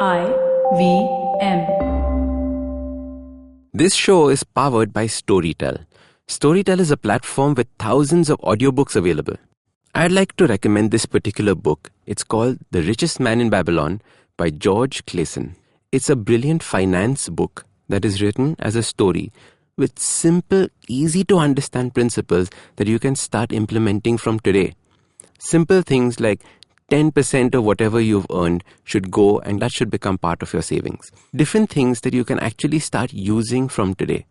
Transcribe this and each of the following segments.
IVM. This show is powered by Storytel. Storytel is a platform with thousands of audiobooks available. I'd like to recommend this particular book. It's called The Richest Man in Babylon by George Clason. It's a brilliant finance book that is written as a story with simple, easy-to-understand principles that you can start implementing from today. Simple things like 10% of whatever you've earned should go and that should become part of your savings. Different things that you can actually start using from today.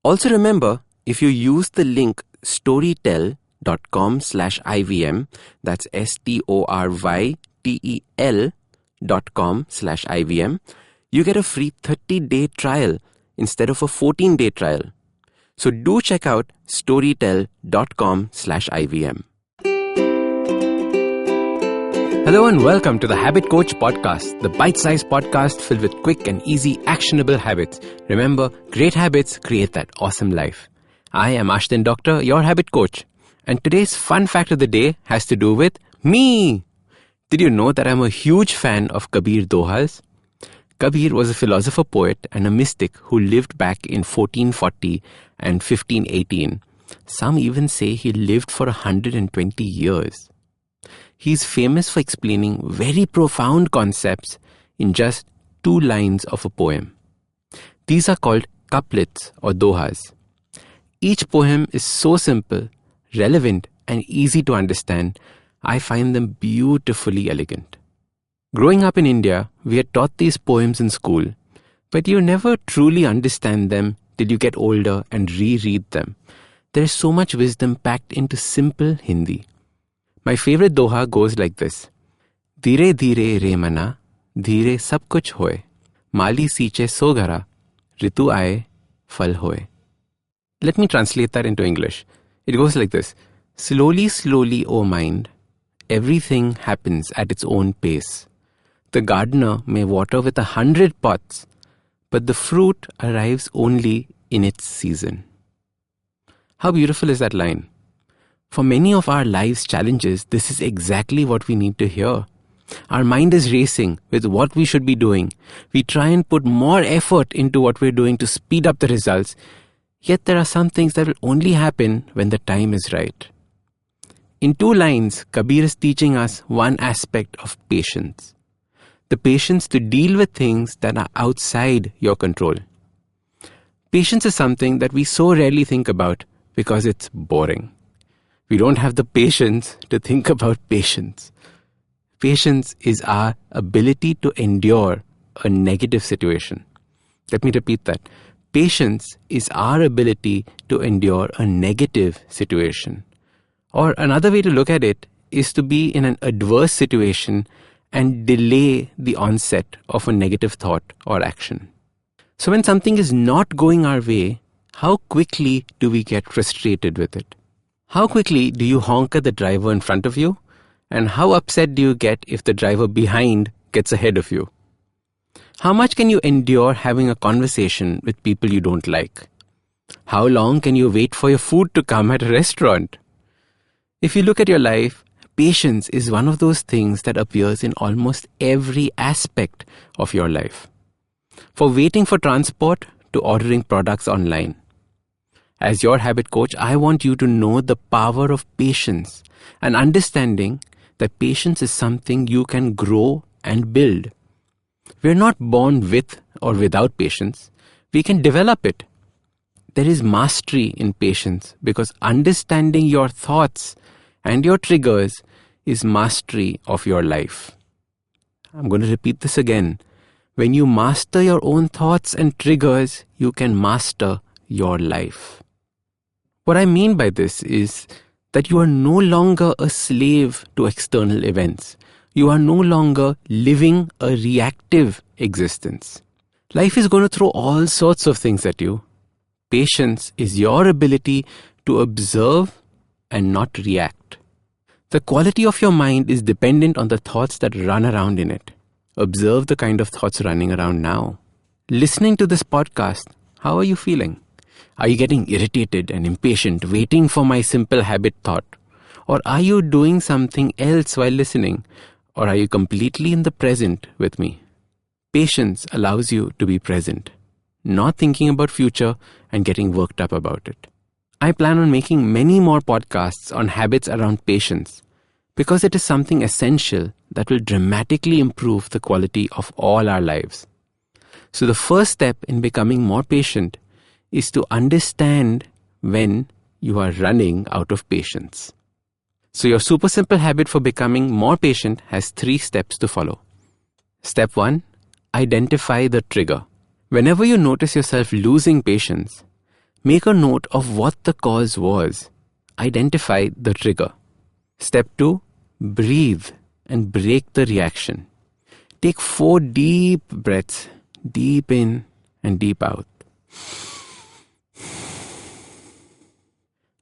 Also remember, if you use the link storytel.com/IVM, that's STORYTEL.com/IVM, you get a free 30-day trial instead of a 14-day trial. So do check out storytel.com/IVM. Hello and welcome to the Habit Coach Podcast, the bite-sized podcast filled with quick and easy actionable habits. Remember, great habits create that awesome life. I am Ashdin Doctor, your habit coach. And today's fun fact of the day has to do with me. Did you know that I'm a huge fan of Kabir dohas? Kabir was a philosopher poet and a mystic who lived back in 1440 and 1518. Some even say he lived for 120 years. He's famous for explaining very profound concepts in just 2 lines of a poem. These are called couplets or dohas. Each poem is so simple, relevant, and easy to understand. I find them beautifully elegant. Growing up in India, we are taught these poems in school, but you never truly understand them till you get older and reread them. There is so much wisdom packed into simple Hindi. My favorite doha goes like this. Dhire dhire re mana, dhire sab kuch hoye. Mali siiche so ghara, ritu aaye, phal hoye. Let me translate that into English. It goes like this. Slowly, slowly, O mind, everything happens at its own pace. The gardener may water with 100 pots, but the fruit arrives only in its season. How beautiful is that line? For many of our life's challenges, this is exactly what we need to hear. Our mind is racing with what we should be doing. We try and put more effort into what we're doing to speed up the results. Yet there are some things that will only happen when the time is right. In 2 lines, Kabir is teaching us one aspect of patience. The patience to deal with things that are outside your control. Patience is something that we so rarely think about because it's boring. We don't have the patience to think about patience. Patience is our ability to endure a negative situation. Let me repeat that. Patience is our ability to endure a negative situation. Or another way to look at it is to be in an adverse situation and delay the onset of a negative thought or action. So when something is not going our way, how quickly do we get frustrated with it? How quickly do you honk at the driver in front of you? And how upset do you get if the driver behind gets ahead of you? How much can you endure having a conversation with people you don't like? How long can you wait for your food to come at a restaurant? If you look at your life, patience is one of those things that appears in almost every aspect of your life. For waiting for transport to ordering products online. As your habit coach, I want you to know the power of patience and understanding that patience is something you can grow and build. We're not born with or without patience. We can develop it. There is mastery in patience because understanding your thoughts and your triggers is mastery of your life. I'm going to repeat this again. When you master your own thoughts and triggers, you can master your life. What I mean by this is that you are no longer a slave to external events. You are no longer living a reactive existence. Life is going to throw all sorts of things at you. Patience is your ability to observe and not react. The quality of your mind is dependent on the thoughts that run around in it. Observe the kind of thoughts running around now. Listening to this podcast, how are you feeling? Are you getting irritated and impatient, waiting for my simple habit thought? Or are you doing something else while listening? Or are you completely in the present with me? Patience allows you to be present, not thinking about future and getting worked up about it. I plan on making many more podcasts on habits around patience because it is something essential that will dramatically improve the quality of all our lives. So the first step in becoming more patient is to understand when you are running out of patience. So your super simple habit for becoming more patient has 3 steps to follow. Step 1, identify the trigger. Whenever you notice yourself losing patience, make a note of what the cause was. Identify the trigger. Step 2, breathe and break the reaction. Take 4 deep breaths, deep in and deep out.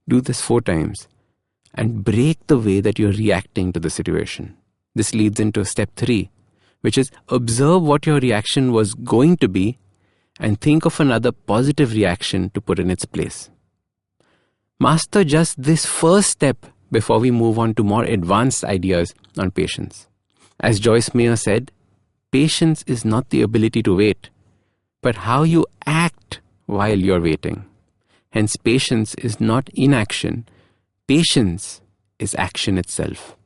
Do this 4 times and break the way that you're reacting to the situation. This leads into step 3, which is observe what your reaction was going to be and think of another positive reaction to put in its place. Master just this first step before we move on to more advanced ideas on patience. As Joyce Meyer said, patience is not the ability to wait, but how you act while you're waiting. Hence, patience is not inaction. Patience is action itself.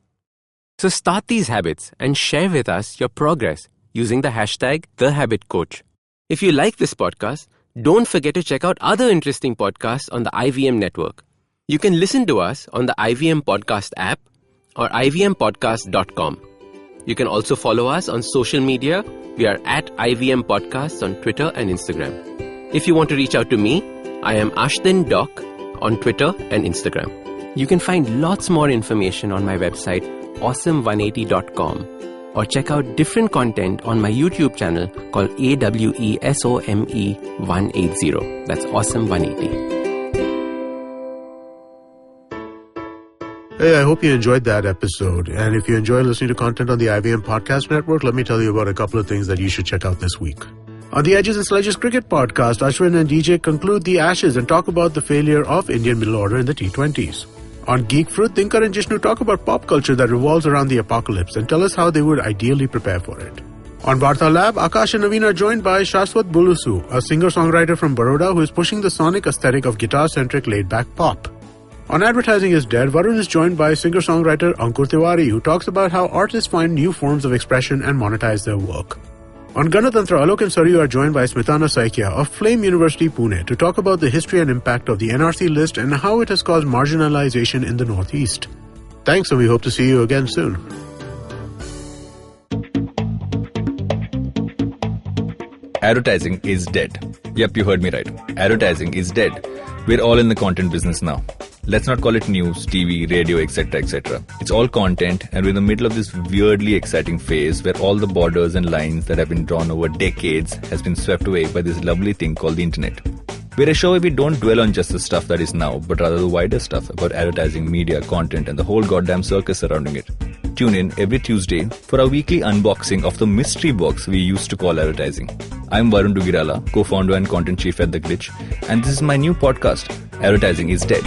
So start these habits and share with us your progress using the hashtag #TheHabitCoach. If you like this podcast, don't forget to check out other interesting podcasts on the IVM network. You can listen to us on the IVM Podcast app or ivmpodcast.com. You can also follow us on social media. We are at IVM Podcasts on Twitter and Instagram. If you want to reach out to me, I am Ashdin Doc on Twitter and Instagram. You can find lots more information on my website, awesome180.com, or check out different content on my YouTube channel called AWESOME180. That's Awesome180. Hey, I hope you enjoyed that episode. And if you enjoy listening to content on the IVM Podcast Network, let me tell you about a couple of things that you should check out this week. On the Edges and Sledges Cricket Podcast, Ashwin and DJ conclude the Ashes and talk about the failure of Indian middle order in the T20s. On Geek Fruit, Dinkar and Jishnu talk about pop culture that revolves around the apocalypse and tell us how they would ideally prepare for it. On Vartha Lab, Akash and Naveen are joined by Shashwat Bulusu, a singer-songwriter from Baroda who is pushing the sonic aesthetic of guitar-centric laid-back pop. On Advertising is Dead, Varun is joined by singer-songwriter Ankur Tiwari, who talks about how artists find new forms of expression and monetize their work. On Ganatantra, Alok and Saryu are joined by Smitana Saikia of Flame University, Pune, to talk about the history and impact of the NRC list and how it has caused marginalization in the Northeast. Thanks, and we hope to see you again soon. Advertising is dead. Yep, you heard me right. Advertising is dead. We're all in the content business now. Let's not call it news, TV, radio, etc., etc. It's all content, and we're in the middle of this weirdly exciting phase where all the borders and lines that have been drawn over decades has been swept away by this lovely thing called the internet. We're a show where we don't dwell on just the stuff that is now, but rather the wider stuff about advertising, media, content, and the whole goddamn circus surrounding it. Tune in every Tuesday for our weekly unboxing of the mystery box we used to call advertising. I'm Varun Dugirala, co-founder and content chief at The Glitch, and this is my new podcast, Advertising is Dead.